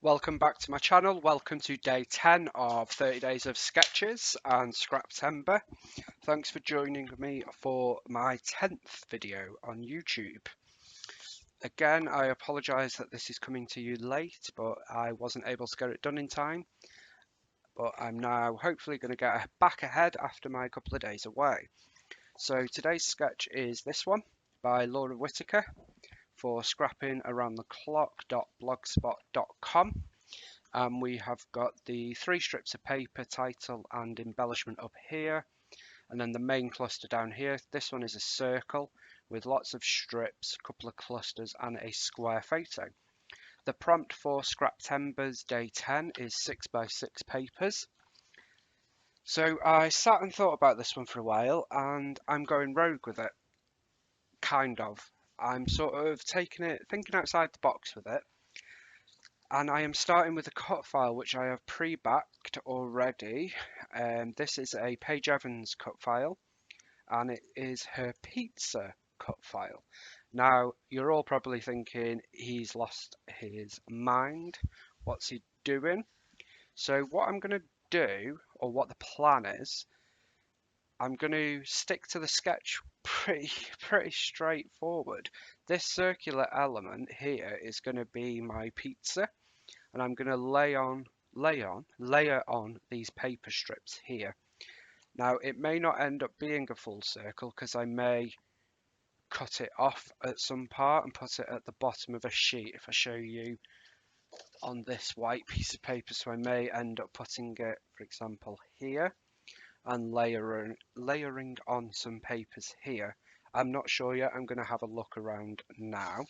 Welcome back to my channel. Welcome to day 10 of 30 days of sketches and Scraptember. Thanks for joining me for my 10th video on YouTube. Again, I apologise that this is coming to you late, but I wasn't able to get it done in time. But I'm now hopefully going to get back ahead after my couple of days away. So today's sketch is this one by Laura Whitaker for scrappingaroundtheclock.blogspot.com. And we have got the 3 strips of paper, title and embellishment up here, and then the main cluster down here. This one is a circle with lots of strips, a couple of clusters and a square photo. The prompt for Scraptember's day 10 is 6x6 papers. So I sat and thought about this one for a while, and I'm going rogue with it, kind of. I'm sort of thinking outside the box with it. And I am starting with a cut file which I have pre-backed already. This is a Paige Evans cut file, and it is her pizza cut file. Now, you're all probably thinking he's lost his mind. What's he doing? So what I'm going to do, or what the plan is, I'm going to stick to the sketch pretty straightforward. This circular element here is going to be my pizza. And I'm going to layer on these paper strips here. Now, it may not end up being a full circle because I may cut it off at some part and put it at the bottom of a sheet if I show you on this white piece of paper. So I may end up putting it, for example, here and layering on some papers here. I'm not sure yet. I'm going to have a look around now.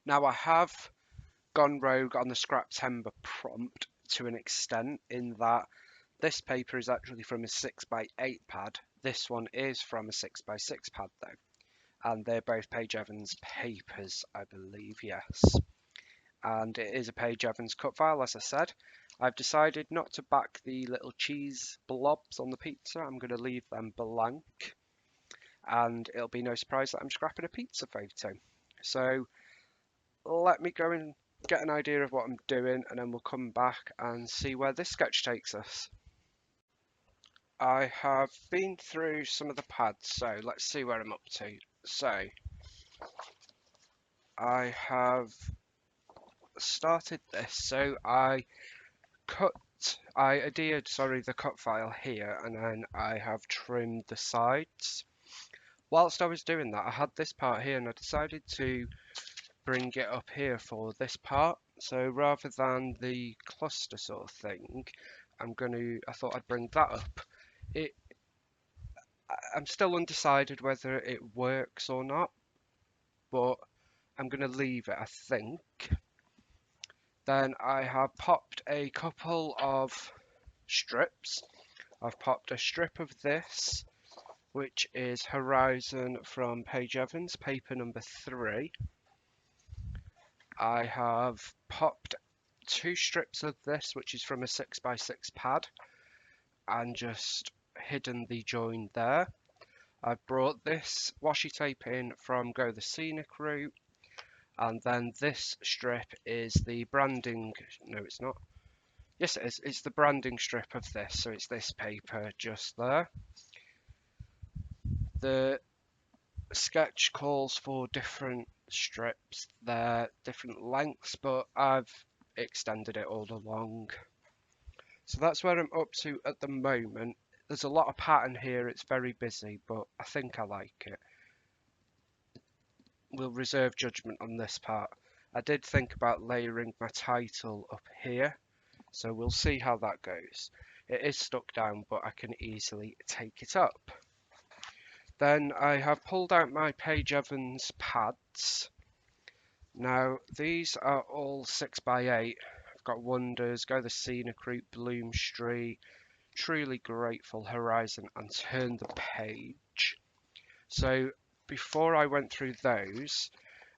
Now, I have gone rogue on the Scraptember prompt to an extent, in that this paper is actually from a 6x8 pad. This one is from a 6x6 pad though, and they're both Paige Evans papers, I believe, yes. And it is a Paige Evans cut file, as I said. I've decided not to back the little cheese blobs on the pizza. I'm going to leave them blank, and it'll be no surprise that I'm scrapping a pizza photo. So let me go and get an idea of what I'm doing, and then we'll come back and see where this sketch takes us. I have been through some of the pads, so let's see where I'm up to. So I have started this, so I adhered the cut file here, and then I have trimmed the sides. Whilst I was doing that, I had this part here, and I decided to bring it up here for this part. So rather than the cluster sort of thing, I thought I'd bring that up. I'm still undecided whether it works or not, but I'm going to leave it, I think. Then I have popped a couple of strips. I've popped a strip of this, which is Horizon from Paige Evans, paper number 3. I have popped 2 strips of this, which is from a 6x6 pad, and just hidden the join there. I've brought this washi tape in from Go the Scenic Route, and then this strip is the branding, no it's not, yes it is, it's the branding strip of this, so it's this paper just there. The sketch calls for different strips, they're different lengths, but I've extended it all along. So that's where I'm up to at the moment. There's a lot of pattern here, it's very busy, but I think I like it. We'll reserve judgment on this part. I did think about layering my title up here, so we'll see how that goes. It is stuck down, but I can easily take it up. Then I have pulled out my Paige Evans pads. Now these are all 6x8. I've got Wonders, Go the Scenic Route, Bloom Street, Truly Grateful, Horizon, and Turn the Page. So before I went through those,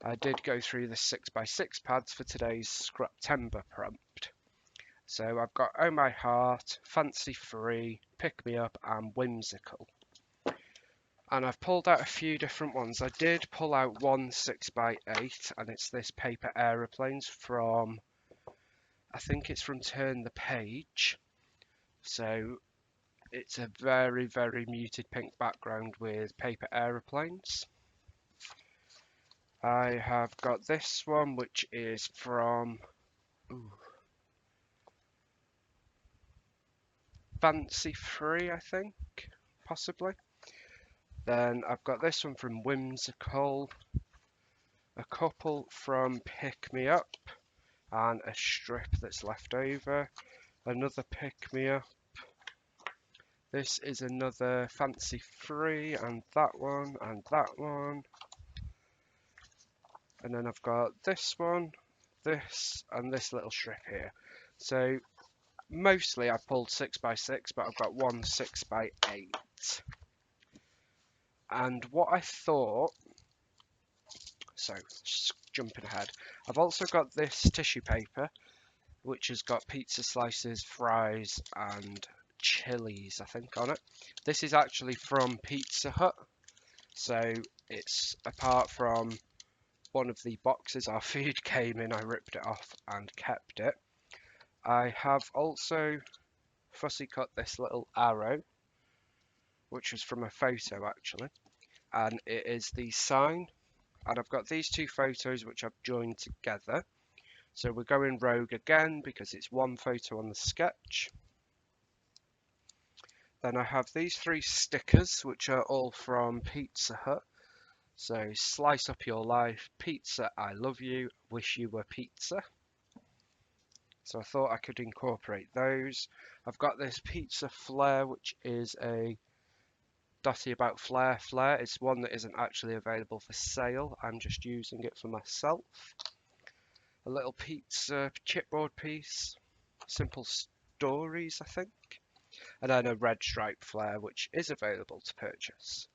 I did go through the 6x6 pads for today's Scraptember prompt. So I've got Oh My Heart, Fancy Free, Pick Me Up, and Whimsical. And I've pulled out a few different ones. I did pull out one 6x8, and it's this paper aeroplanes from I think it's from Turn the Page. So it's a very, very muted pink background with paper aeroplanes. I have got this one, which is from Fancy Free, I think, possibly. Then I've got this one from Whimsical, a couple from Pick Me Up, and a strip that's left over. Another Pick Me Up. This is another Fancy Free, and that one, and that one. And then I've got this one, this, and this little strip here. So mostly I pulled 6x6, but I've got one 6x8. And what I thought, so jumping ahead, I've also got this tissue paper, which has got pizza slices, fries, and chilies, I think, on it. This is actually from Pizza Hut, so it's apart from one of the boxes our food came in, I ripped it off and kept it. I have also fussy cut this little arrow, which was from a photo actually, and it is the sign. And I've got these two photos which I've joined together. So we're going rogue again because it's one photo on the sketch. Then I have these three stickers which are all from Pizza Hut. So slice up your life, pizza, I love you, wish you were pizza. So I thought I could incorporate those. I've got this pizza flare, which is a dotty about flare. It's one that isn't actually available for sale. I'm just using it for myself. A little pizza chipboard piece. Simple Stories, I think. And then a red stripe flare, which is available to purchase.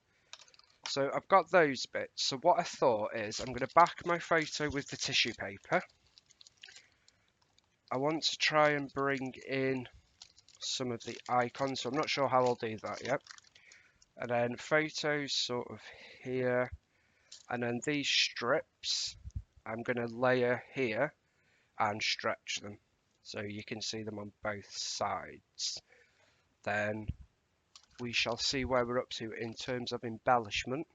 So I've got those bits. So what I thought is I'm going to back my photo with the tissue paper. I want to try and bring in some of the icons, so I'm not sure how I'll do that yet. And then photos sort of here, and then these strips I'm going to layer here and stretch them so you can see them on both sides. Then we shall see where we're up to in terms of embellishment.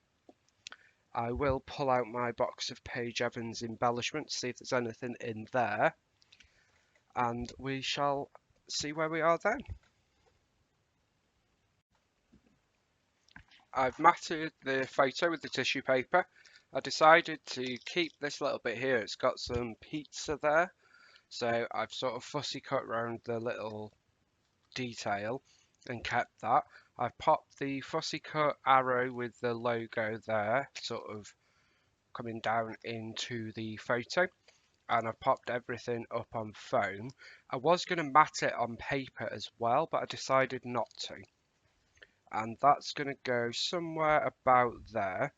I will pull out my box of Paige Evans embellishment, see if there's anything in there, and we shall see where we are then. I've matted the photo with the tissue paper. I decided to keep this little bit here. It's got some pizza there, so I've sort of fussy cut around the little detail and kept that. I've popped the fussy cut arrow with the logo there, sort of coming down into the photo, and I've popped everything up on foam. I was going to mat it on paper as well, but I decided not to. And that's going to go somewhere about there.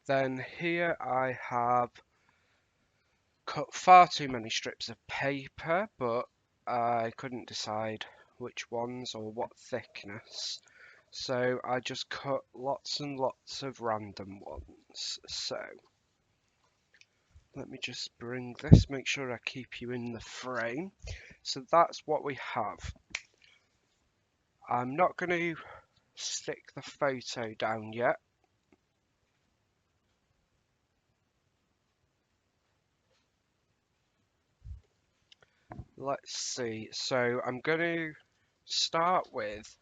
Then here I have cut far too many strips of paper, but I couldn't decide which ones or what thickness. So I just cut lots and lots of random ones. So let me just bring this, make sure I keep you in the frame. So that's what we have. I'm not going to stick the photo down yet. Let's see. So I'm going to start with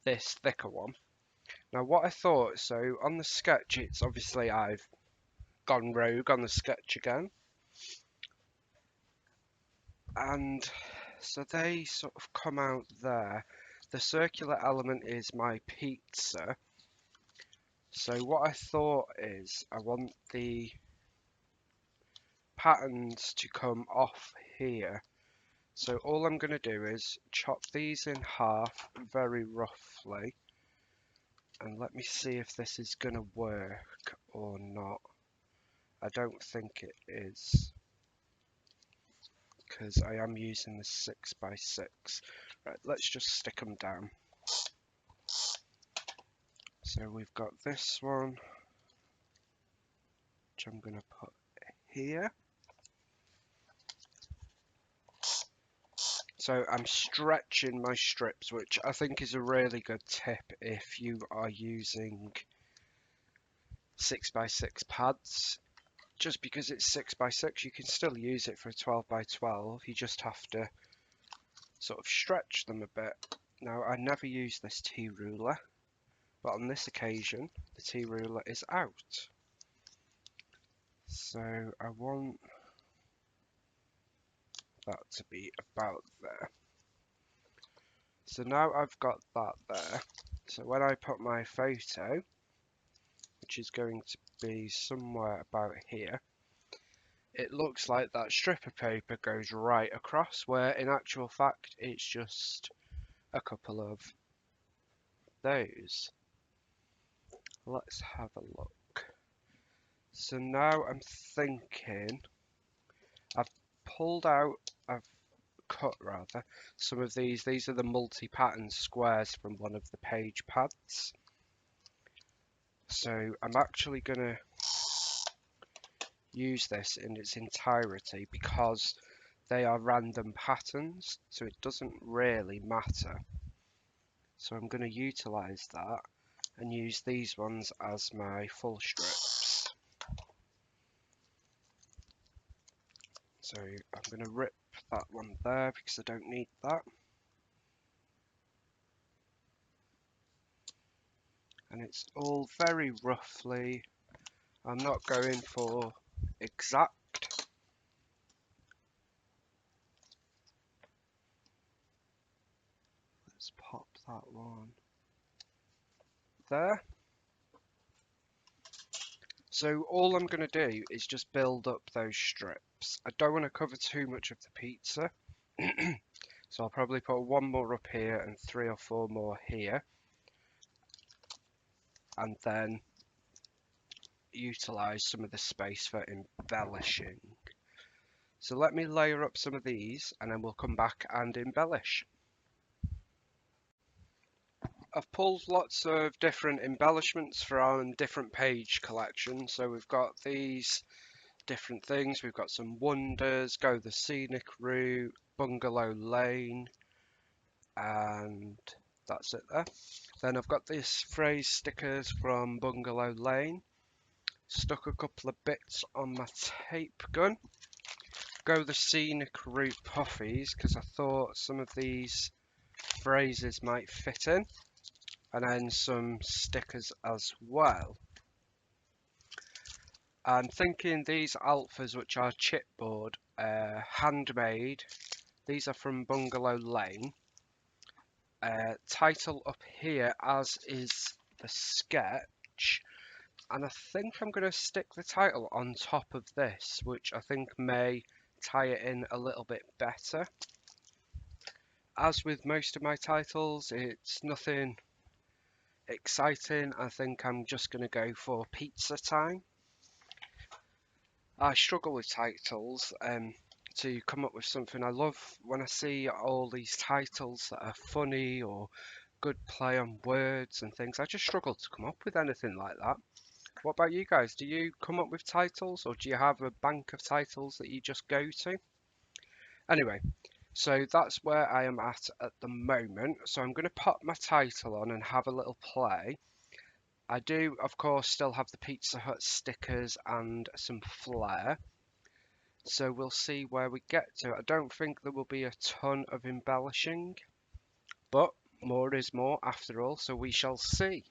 this thicker one. Now what I thought, so on the sketch, it's obviously I've gone rogue on the sketch again. And so they sort of come out there. The circular element is my pizza. So what I thought is I want the patterns to come off here. So all I'm going to do is chop these in half very roughly. And let me see if this is going to work or not. I don't think it is, because I am using the 6x6. Right, let's just stick them down. So we've got this one, which I'm going to put here. So I'm stretching my strips, which I think is a really good tip if you are using 6x6 pads. Just because it's 6x6, you can still use it for a 12x12. You just have to sort of stretch them a bit. Now, I never use this T-ruler, but on this occasion, the T-ruler is out. So I want that to be about there. So now I've got that there. So when I put my photo, which is going to be somewhere about here, it looks like that strip of paper goes right across, where in actual fact it's just a couple of those. Let's have a look. So now I'm thinking, I've pulled out, I've cut rather, some of these. These are the multi-pattern squares from one of the page pads. So I'm actually going to use this in its entirety because they are random patterns, so it doesn't really matter. So I'm going to utilize that and use these ones as my full strips. So I'm going to rip that one there because I don't need that. And it's all very roughly, I'm not going for exact. Let's pop that one there. So all I'm going to do is just build up those strips. I don't want to cover too much of the pizza. So I'll probably put one more up here and 3 or 4 more here. And then utilize some of the space for embellishing. So let me layer up some of these and then we'll come back and embellish. I've pulled lots of different embellishments from different page collections. So we've got these different things. We've got some wonders, go the scenic route, bungalow lane, and that's it there. Then I've got this phrase stickers from bungalow lane. Stuck a couple of bits on my tape gun. Go the scenic route puffies because I thought some of these phrases might fit in. And then some stickers as well. I'm thinking these alphas, which are chipboard, handmade. These are from Bungalow Lane. Title up here, as is the sketch. And I think I'm going to stick the title on top of this, which I think may tie it in a little bit better. As with most of my titles, it's nothing exciting. I think I'm just going to go for pizza time. I struggle with titles to come up with something. I love when I see all these titles that are funny or good play on words and things. I just struggle to come up with anything like that. What about you guys? Do you come up with titles or do you have a bank of titles that you just go to? Anyway, so that's where I am at the moment. So I'm going to pop my title on and have a little play. I do, of course, still have the Pizza Hut stickers and some flair. So we'll see where we get to. I don't think there will be a ton of embellishing, but more is more after all, so we shall see.